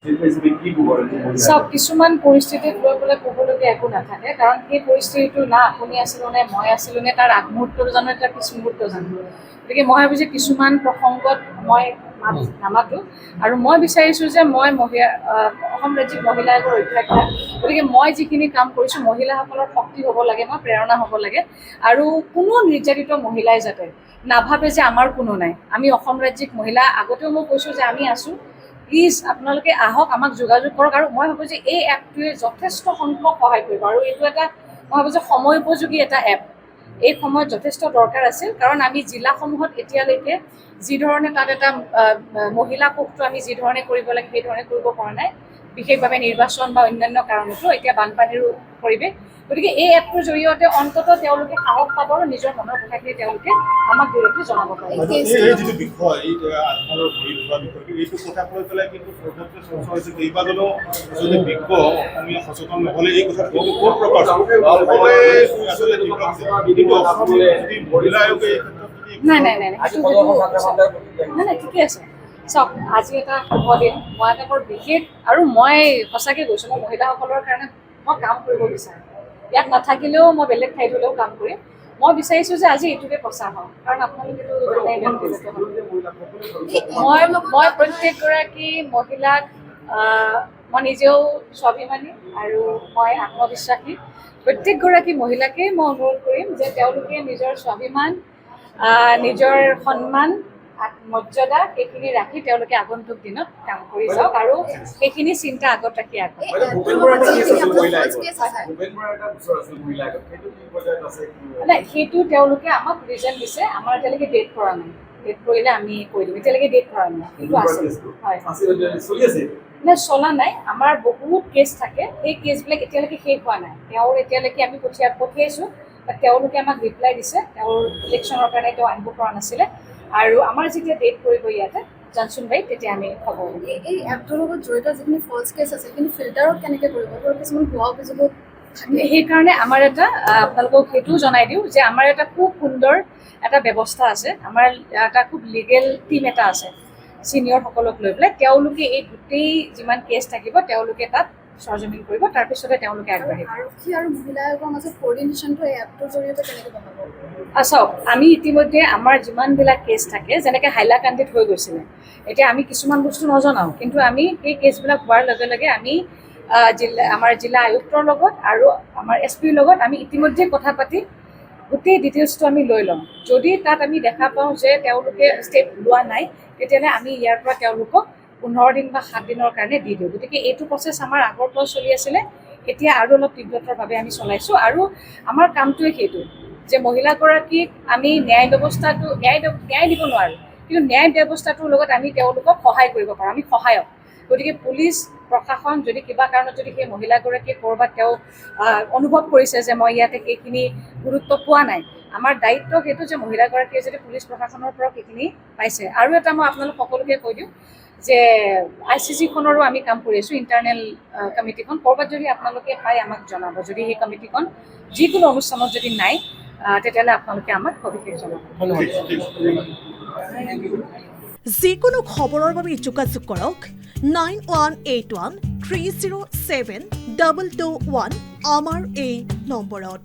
সব কিছুমান পৰিস্থিতিত লৈ পেলাই ক'বলগীয়া একো নাথাকে, কাৰণ সেই পৰিস্থিতিটো না আপুনি আছিলোঁ নে মই আছিলোঁ নে তাৰ আগমুহূৰ্তটো জানো তাৰ পিছ মুহূৰ্ত জানো। গতিকে মই ভাবোঁ যে কিছুমান প্ৰসংগত মই নামাতো, আৰু মই বিচাৰিছোঁ যে মই অসম ৰাজ্যিক মহিলা আয়োগৰ অধ্যক্ষা, গতিকে মই যিখিনি কাম কৰিছোঁ মহিলাসকলৰ শক্তি হ'ব লাগে, মই প্ৰেৰণা হ'ব লাগে, আৰু কোনো নিৰ্যাতিত মহিলাই যাতে নাভাবে যে আমাৰ কোনো নাই। আমি অসম ৰাজ্যিক মহিলা, আগতেও মই কৈছোঁ যে আমি আছোঁ, প্লিজ আপোনালোকে আহক, আমাক যোগাযোগ কৰক। আৰু মই ভাবোঁ যে এই এপটোৱে যথেষ্ট সংখ্যক সহায় কৰিব, আৰু এইটো এটা মই ভাবোঁ যে সময় উপযোগী এটা এপ। এই সময়ত যথেষ্ট দৰকাৰ আছিল, কাৰণ আমি জিলাসমূহত এতিয়ালৈকে যিধৰণে তাত এটা মহিলা কোষটো আমি যিধৰণে কৰিব লাগে সেইধৰণে কৰিব পৰা নাই, বিশেষভাৱে নিৰ্বাচন বা অন্যান্য কাৰণতো, এতিয়া বানপানীৰো পৰিৱেশ। গতিকে এই এপটোৰ জৰিয়তে অন্ততঃ তেওঁলোকে সাহস পাব আৰু নিজৰ মনৰ কথাখিনি তেওঁলোকে আমাক ডিৰেক্টলি জনাব পাৰিব। যিটো বিষয় আধাৰৰ ভৰি ধোৱা বিষয়টো, এইটো কথা কৈ পেলাই কিন্তু প্ৰধানকৈ চৰ্চা হৈছে কেইবাজনো যদি বিজ্ঞ অসমীয়া সচেতন নহ'লে এই কথাটো কিন্তু ক'ত প্ৰকাশ সকলোৱে আচলতে কিন্তু অসমৰ যদি মহিলা আয়োগে এই ক্ষেত্ৰত নাই, ঠিকে আছে। চাওক, আজি এটা শুভ দিন, মই এটা বৰ বিশেষ, আৰু মই সঁচাকৈ কৈছোঁ, মই মহিলাসকলৰ কাৰণে মই কাম কৰিব বিচাৰোঁ। ইয়াত নাথাকিলেও মই বেলেগ ঠাইত হ'লেও কাম কৰিম। মই বিচাৰিছোঁ যে আজি এইটোকে প্ৰচাৰ হওক, কাৰণ আপোনালোকেতো মই প্ৰত্যেকগৰাকী মহিলাক, মই নিজেও স্বাভিমানী আৰু মই আত্মবিশ্বাসী, প্ৰত্যেকগৰাকী মহিলাকেই মই অনুৰোধ কৰিম যে তেওঁলোকে নিজৰ স্বাভিমান, নিজৰ সন্মান, মৰ্যাদা এইখিনি ৰাখি তেওঁলোকে আগন্তুক দিনত কাম কৰি যাওক, আৰু সেইখিনি চিন্তা আগত ৰাখি নাই, সেইটো তেওঁলোকে আমাক ৰিজন দিছে। আমাৰ এতিয়ালৈকে ডেট কৰা নাই, ডেট কৰিলে আমি কৈ দিম, এতিয়ালৈকে ডেট কৰা নাই, কিন্তু আছে। হয়, নাই চলা নাই, আমাৰ বহুত কেছ থাকে, সেই কেছবিলাক এতিয়ালৈকে শেষ হোৱা নাই। তেওঁৰ এতিয়ালৈকে আমি পঠিয়াইছোঁ, তেওঁলোকে আমাক ৰিপ্লাই দিছে, তেওঁৰ ইলেকশ্যনৰ কাৰণে তেওঁ আহিব পৰা নাছিলে, আৰু আমাৰ যেতিয়া ডেট কৰিব ইয়াতে জানচুনবাৰীত, তেতিয়া আমি খবৰ দিম। এই এপটোৰ লগত জড়িত যিখিনি ফল্ছ কেছ আছে সেইখিনি ফিল্টাৰত কেনেকৈ কৰিব, ধৰক কিছুমান ভুৱা অভিযোগত থাকে। সেইকাৰণে আমাৰ এটা, আপোনালোকক সেইটোও জনাই দিওঁ যে আমাৰ এটা খুব সুন্দৰ এটা ব্যৱস্থা আছে, আমাৰ এটা খুব লিগেল টীম এটা আছে ছিনিয়ৰসকলক লৈ পেলাই। তেওঁলোকে এই গোটেই যিমান কেছ থাকিব তেওঁলোকে তাত সৰজমিন কৰিব, তাৰপিছতে তেওঁলোকে আগবাঢ়িব। আৰক্ষী আৰু মহিলা আয়োগৰ মাজত কোঅৰ্ডিনেশ্যনটো এই এপটোৰ জৰিয়তে কেনেকৈ বনাব? চাওক, আমি ইতিমধ্যে আমাৰ যিমানবিলাক কেছ থাকে, যেনেকৈ হাইলাকান্দিত হৈ গৈছিলে, এতিয়া আমি কিছুমান বস্তু নজনাওঁ, কিন্তু আমি সেই কেছবিলাক হোৱাৰ লগে লগে আমি আমাৰ জিলা আয়ুক্তৰ লগত আৰু আমাৰ SPৰ লগত আমি ইতিমধ্যে কথা পাতি গোটেই ডিটেইলছটো আমি লৈ ল'ম। যদি তাত আমি দেখা পাওঁ যে তেওঁলোকে ষ্টেপ লোৱা নাই, তেতিয়াহ'লে আমি ইয়াৰ পৰা তেওঁলোকক 15 দিন বা 7 দিনৰ কাৰণে দি দিওঁ। গতিকে এইটো প্ৰচেছ আমাৰ আগৰ পৰা চলি আছিলে, এতিয়া আৰু অলপ তীব্ৰতাৰভাৱে আমি চলাইছোঁ, আৰু আমাৰ কামটোৱে সেইটো যে মহিলাগৰাকীক আমি ন্যায় ব্যৱস্থাটো ন্যায় দিব নোৱাৰোঁ, কিন্তু ন্যায় ব্যৱস্থাটোৰ লগত আমি তেওঁলোকক সহায় কৰিব পাৰোঁ, আমি সহায়ক। গতিকে পুলিচ প্ৰশাসন যদি কিবা কাৰণত যদি সেই মহিলাগৰাকীয়ে ক'ৰবাত তেওঁ অনুভৱ কৰিছে যে মই ইয়াতে সেইখিনি গুৰুত্ব পোৱা নাই, আমাৰ দায়িত্ব সেইটো যে মহিলাগৰাকীয়ে যদি পুলিচ প্ৰশাসনৰ পৰা সেইখিনি পাইছে। আৰু এটা মই আপোনালোক সকলোকে কৈ দিওঁ যে ICC-খনৰো আমি কাম কৰি আছোঁ, ইণ্টাৰনেল কমিটিখন। ক'ৰবাত যদি আপোনালোকে পায় আমাক জনাব, যদি সেই কমিটিখন যিকোনো অনুষ্ঠানত যদি নাই, তেতিয়াহ'লে আপোনালোকে আমাক সবিশেষ জনাব। যিকোনো খবৰৰ বাবে যোগাযোগ কৰক 9181307221 আমাৰ এই নম্বৰত।